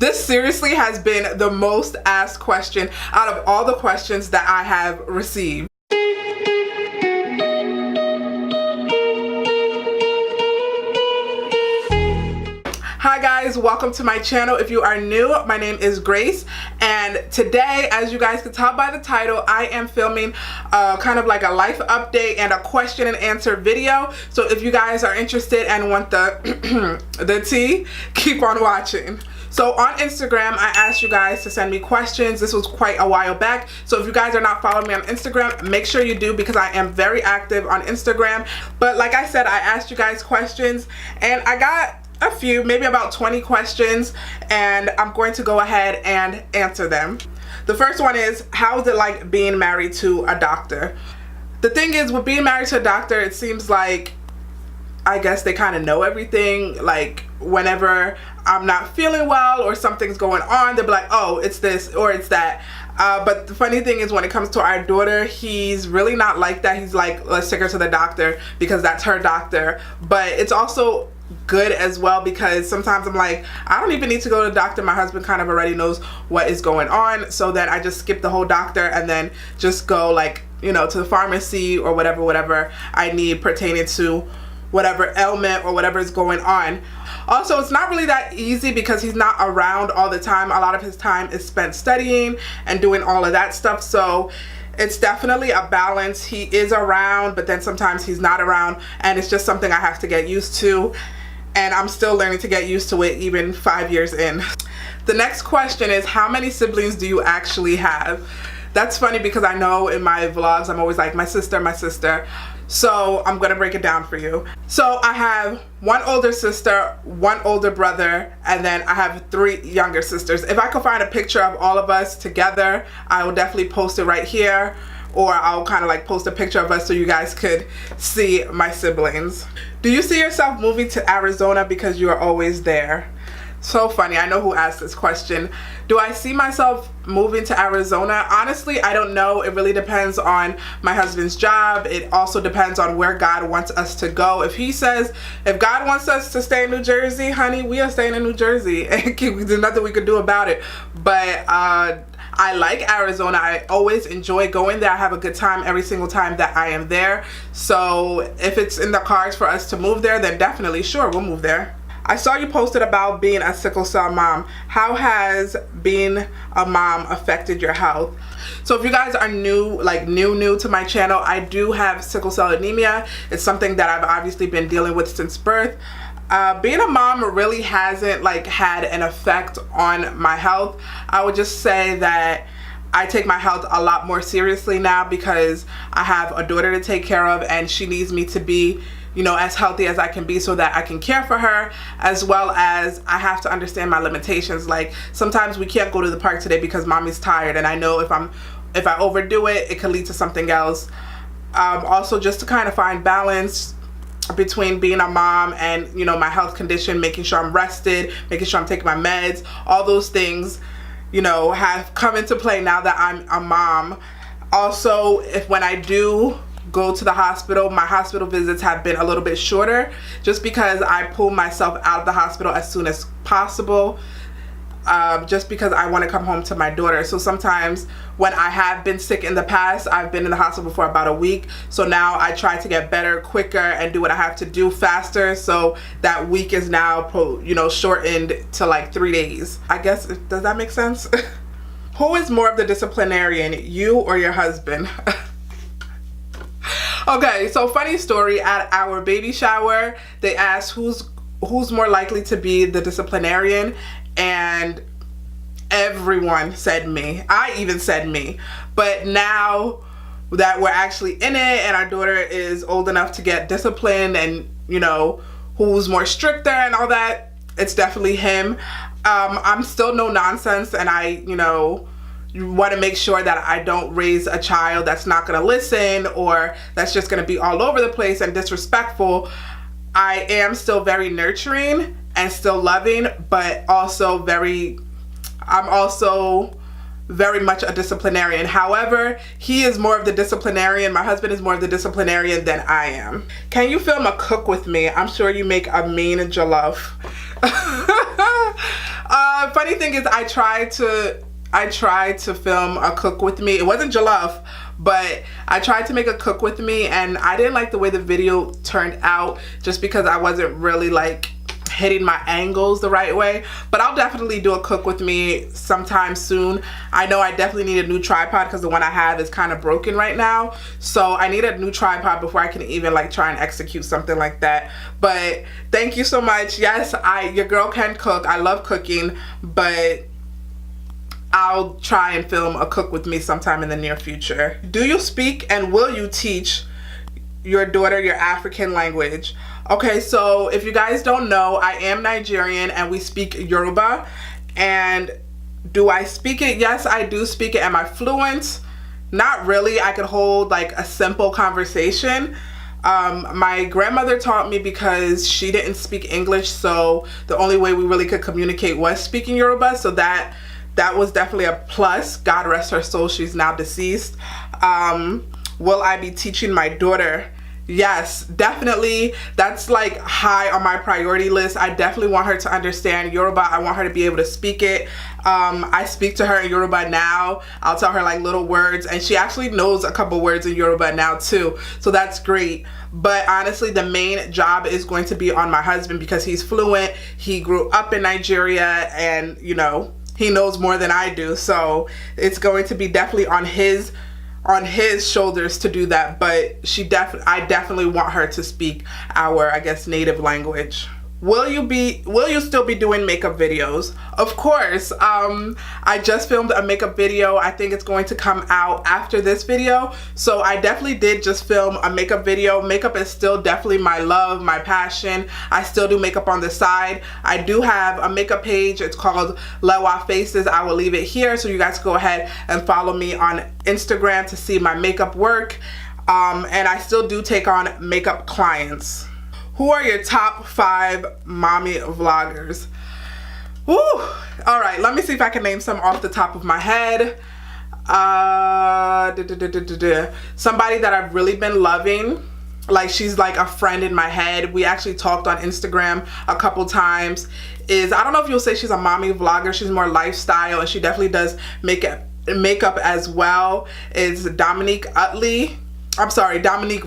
This seriously has been the most asked question out of all the questions that I have received. Hi guys, welcome to my channel. If you are new, my name is Grace, and today, as you guys can tell by the title, I am filming kind of like a life update and a question and answer video. So if you guys are interested and want the the tea, keep on watching. So on Instagram, I asked you guys to send me questions. This was quite a while back. So if you guys are not following me on Instagram, make sure you do, because I am very active on Instagram. But like I said, I asked you guys questions and I got a few, maybe about 20 questions, and I'm going to go ahead and answer them. The first one is, how is it like being married to a doctor? The thing is, with being married to a doctor, it seems like, I guess they kind of know everything. Like whenever I'm not feeling well or something's going on, they'll be like, oh, it's this or it's that. But the funny thing is, when it comes to our daughter, he's really not like that. He's like, let's take her to the doctor because that's her doctor. But it's also good as well, because sometimes I'm like, I don't even need to go to the doctor. My husband kind of already knows what is going on, so then I just skip the whole doctor and then just go, like, you know, to the pharmacy or whatever I need pertaining to whatever ailment or whatever is going on. Also, it's not really that easy because he's not around all the time. A lot of his time is spent studying and doing all of that stuff, so it's definitely a balance. He is around, but then sometimes he's not around, and it's just something I have to get used to, and I'm still learning to get used to it even 5 years in. The next question is, how many siblings do you actually have? That's funny because I know in my vlogs I'm always like, my sister, my sister. So I'm gonna break it down for you. So I have one older sister, one older brother, and then I have 3 younger sisters. If I could find a picture of all of us together, I will definitely post it right here, or I'll kind of like post a picture of us so you guys could see my siblings. Do you see yourself moving to Arizona because you are always there? So funny. I know who asked this question. Do I see myself moving to Arizona? Honestly, I don't know. It really depends on my husband's job. It also depends on where God wants us to go. If God wants us to stay in New Jersey, honey, we are staying in New Jersey. There's nothing we could do about it. But I like Arizona. I always enjoy going there. I have a good time every single time that I am there. So if it's in the cards for us to move there, then definitely, sure, we'll move there. I saw you posted about being a sickle cell mom. How has being a mom affected your health? So if you guys are new to my channel, I do have sickle cell anemia. It's something that I've obviously been dealing with since birth. Being a mom really hasn't had an effect on my health. I would just say that I take my health a lot more seriously now because I have a daughter to take care of, and she needs me to be, you know, as healthy as I can be so that I can care for her, as well as I have to understand my limitations. Like sometimes we can't go to the park today because mommy's tired, and I know if I overdo it, it could lead to something else. Also, just to kind of find balance between being a mom and, you know, my health condition, making sure I'm rested, making sure I'm taking my meds, all those things, you know, have come into play now that I'm a mom. Also, when I do go to the hospital, my hospital visits have been a little bit shorter just because I pull myself out of the hospital as soon as possible, just because I want to come home to my daughter. So sometimes when I have been sick in the past, I've been in the hospital for about a week, so now I try to get better quicker and do what I have to do faster, so that week is now, you know, shortened to like 3 days. I guess, does that make sense? Who is more of the disciplinarian, you or your husband? Okay, so funny story, at our baby shower, they asked who's more likely to be the disciplinarian, and everyone said me. I even said me. But now that we're actually in it and our daughter is old enough to get disciplined, and, you know, who's more stricter and all that, it's definitely him. I'm still no nonsense, and I, you know, you want to make sure that I don't raise a child that's not going to listen, or that's just going to be all over the place and disrespectful. I am still very nurturing and still loving, but also I'm also very much a disciplinarian. However, he is more of the disciplinarian. My husband is more of the disciplinarian than I am. Can you film a cook with me? I'm sure you make a mean jollof. Funny thing is, I tried to film a cook with me. It wasn't jollof, but I tried to make a cook with me, and I didn't like the way the video turned out just because I wasn't really like hitting my angles the right way. But I'll definitely do a cook with me sometime soon. I know I definitely need a new tripod because the one I have is kind of broken right now, so I need a new tripod before I can even like try and execute something like that. But thank you so much. Yes, your girl can cook. I love cooking, but I'll try and film a cook with me sometime in the near future. Do you speak and will you teach your daughter your African language? Okay, so if you guys don't know, I am Nigerian and we speak Yoruba. And do I speak it? Yes, I do speak it. Am I fluent? Not really. I could hold like a simple conversation. My grandmother taught me because she didn't speak English, so the only way we really could communicate was speaking Yoruba, so that was definitely a plus. God rest her soul, she's now deceased. Will I be teaching my daughter? Yes, definitely. That's like high on my priority list. I definitely want her to understand Yoruba. I want her to be able to speak it. I speak to her in Yoruba now. I'll tell her like little words, and she actually knows a couple words in Yoruba now too, so that's great. But honestly, the main job is going to be on my husband because he's fluent. He grew up in Nigeria, and you know, he knows more than I do, so it's going to be definitely on his shoulders to do that. But I definitely want her to speak our, I guess, native language. Will you still be doing makeup videos? Of course. I just filmed a makeup video. I think it's going to come out after this video. So I definitely did just film a makeup video. Makeup is still definitely my love, my passion. I still do makeup on the side. I do have a makeup page. It's called Lewa Faces. I will leave it here so you guys go ahead and follow me on Instagram to see my makeup work. And I still do take on makeup clients. Who are your top 5 mommy vloggers? Woo! All right, let me see if I can name some off the top of my head. Somebody that I've really been loving, like she's like a friend in my head. We actually talked on Instagram a couple times. I don't know if you'll say she's a mommy vlogger. She's more lifestyle, and she definitely does makeup as well. Is Domonique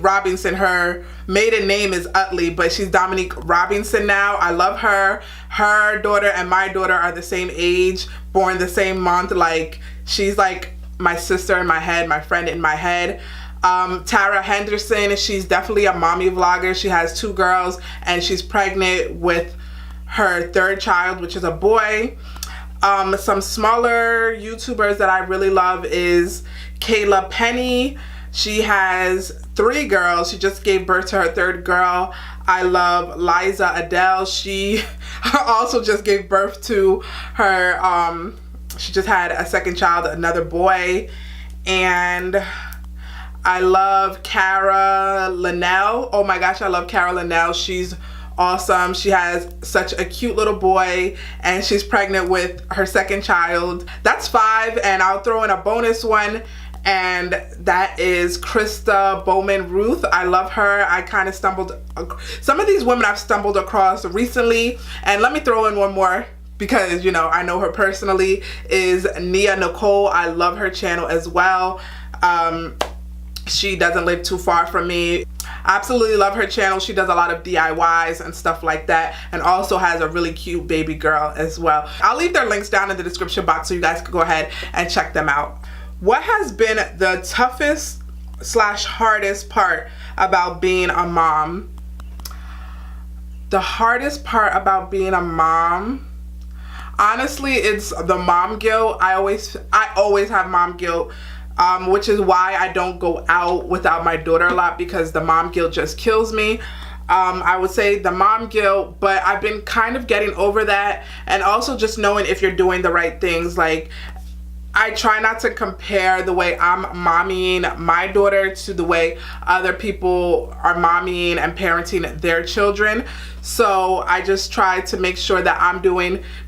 Robinson. Her maiden name is Utley, but she's Domonique Robinson now. I love her. Her daughter and my daughter are the same age, born the same month. Like, she's like my sister in my head, my friend in my head. Tara Henderson, she's definitely a mommy vlogger. She has 2 girls and she's pregnant with her 3rd child, which is a boy. Some smaller YouTubers that I really love is Kayla Penny. She has 3 girls. She just gave birth to her 3rd girl. I love Liza Adele. She also just gave birth to her, she just had a 2nd child, another boy. And I love Cara Linnell. Oh my gosh, I love Cara Linnell. She's awesome. She has such a cute little boy, and she's pregnant with her 2nd child. That's 5, and I'll throw in a bonus one, and that is Krista Bowman Ruth. I love her. I kind of some of these women I've stumbled across recently. And let me throw in one more because, you know, I know her personally, is Nia Nicole. I love her channel as well. She doesn't live too far from me. I absolutely love her channel. She does a lot of DIYs and stuff like that, and also has a really cute baby girl as well. I'll leave their links down in the description box so you guys can go ahead and check them out. What has been the toughest / hardest part about being a mom? The hardest part about being a mom, honestly, it's the mom guilt. I always have mom guilt, which is why I don't go out without my daughter a lot, because the mom guilt just kills me. I would say the mom guilt, but I've been kind of getting over that, and also just knowing if you're doing the right things. Like, I try not to compare the way I'm mommying my daughter to the way other people are mommying and parenting their children. So I just try to make sure that I'm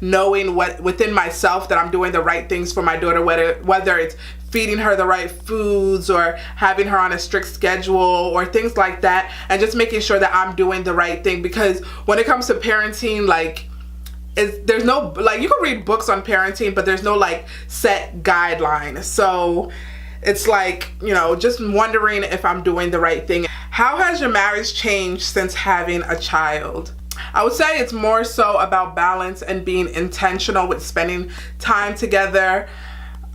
knowing what within myself, that I'm doing the right things for my daughter, whether it's feeding her the right foods or having her on a strict schedule or things like that, and just making sure that I'm doing the right thing. Because when it comes to parenting, like, there's no, like, you can read books on parenting, but there's no like set guideline. So it's like, you know, just wondering if I'm doing the right thing. How has your marriage changed since having a child? I would say it's more so about balance and being intentional with spending time together.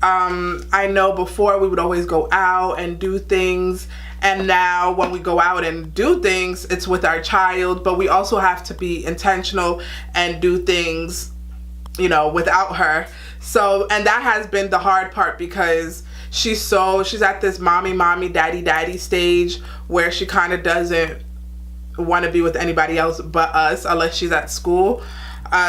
I know before we would always go out and do things, and now when we go out and do things, it's with our child, but we also have to be intentional and do things, you know, without her. So, and that has been the hard part, because she's at this mommy daddy stage where she kind of doesn't want to be with anybody else but us unless she's at school.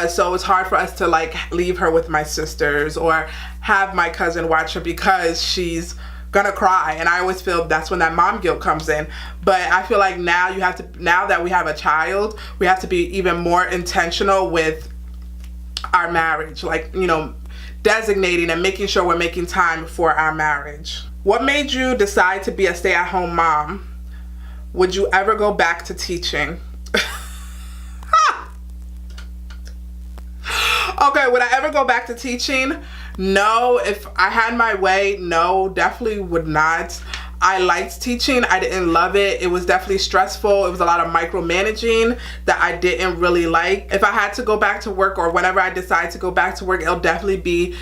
So it's hard for us to like leave her with my sisters or have my cousin watch her, because she's gonna cry, and I always feel that's when that mom guilt comes in. But I feel like now now that we have a child, we have to be even more intentional with our marriage, like, you know, designating and making sure we're making time for our marriage. What made you decide to be a stay-at-home mom? Would you ever go back to teaching? Okay, would I ever go back to teaching? No. If I had my way, no, definitely would not. I liked teaching. I didn't love it. It was definitely stressful. It was a lot of micromanaging that I didn't really like. If I had to go back to work, or whenever I decide to go back to work, it'll definitely be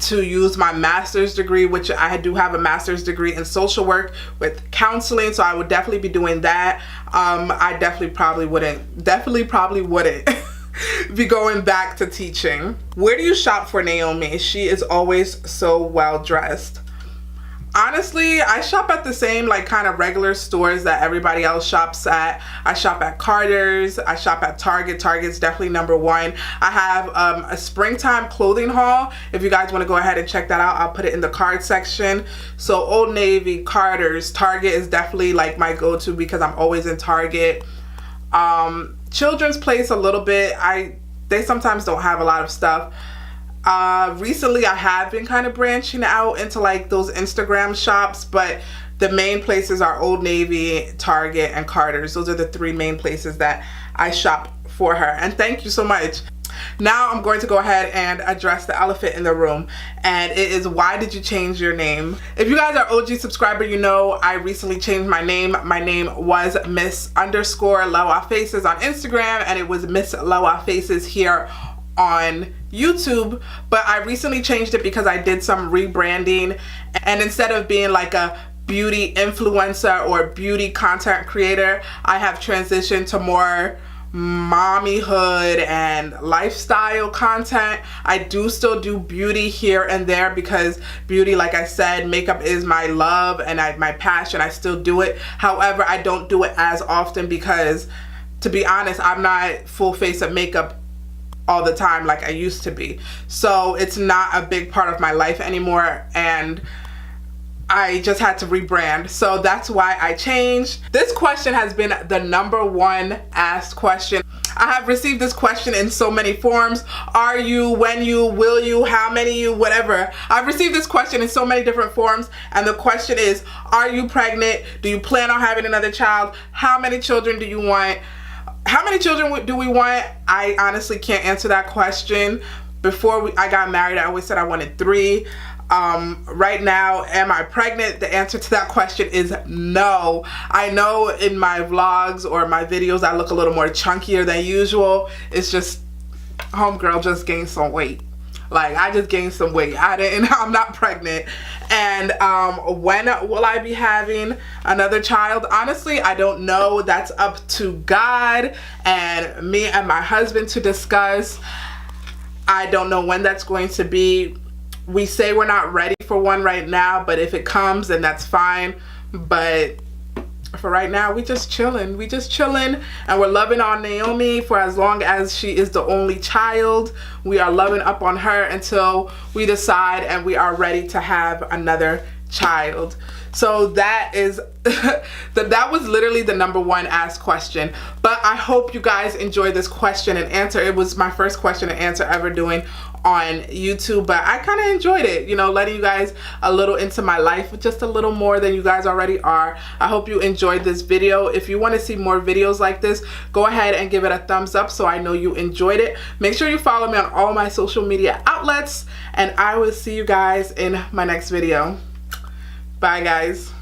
to use my master's degree, which I do have a master's degree in social work with counseling, so I would definitely be doing that. I definitely probably wouldn't be going back to teaching. Where do you shop for Naomi? She is always so well dressed. Honestly, I shop at the same like kind of regular stores that everybody else shops at. I shop at Carter's. I shop at Target. Target's definitely number one. I have a springtime clothing haul. If you guys want to go ahead and check that out, I'll put it in the card section. So Old Navy, Carter's, Target is definitely like my go-to, because I'm always in Target. Children's Place a little bit. They sometimes don't have a lot of stuff. Recently I have been kind of branching out into like those Instagram shops, but the main places are Old Navy, Target, and Carter's. Those are the three main places that I shop for her. And thank you so much. Now I'm going to go ahead and address the elephant in the room, and it is, why did you change your name? If you guys are OG subscriber, you know I recently changed my name. My name was Miss_Lawa Faces on Instagram, and it was Miss Lawa Faces here on YouTube, but I recently changed it because I did some rebranding, and instead of being like a beauty influencer or beauty content creator, I have transitioned to more mommyhood and lifestyle content. I do still do beauty here and there, because beauty, like I said, makeup is my love and my passion. I still do it. However, I don't do it as often, because to be honest, I'm not full face of makeup all the time like I used to be. So it's not a big part of my life anymore, and I just had to rebrand. So that's why I changed. This question has been the #1 asked question. I have received this question in so many forms. Are you, when you, will you, how many you, whatever. I've received this question in so many different forms, and the question is, are you pregnant? Do you plan on having another child? How many children do you want? How many children do we want? I honestly can't answer that question. Before I got married, I always said I wanted 3. Right now, am I pregnant? The answer to that question is no. I know in my vlogs or my videos I look a little more chunkier than usual. It's just, homegirl just gained some weight. Like, I just gained some weight. I'm not pregnant. And when will I be having another child? Honestly, I don't know. That's up to God and me and my husband to discuss. I don't know when that's going to be. We say we're not ready for one right now, but if it comes, then that's fine. But for right now, we just chilling, and we're loving on Naomi for as long as she is the only child. We are loving up on her until we decide and we are ready to have another child. So that is that was literally the #1 asked question. But I hope you guys enjoyed this question and answer. It was my first question and answer ever doing on YouTube, but I kind of enjoyed it, you know, letting you guys a little into my life, just a little more than you guys already are. I hope you enjoyed this video. If you want to see more videos like this, go ahead and give it a thumbs up so I know you enjoyed it. Make sure you follow me on all my social media outlets, and I will see you guys in my next video. Bye guys.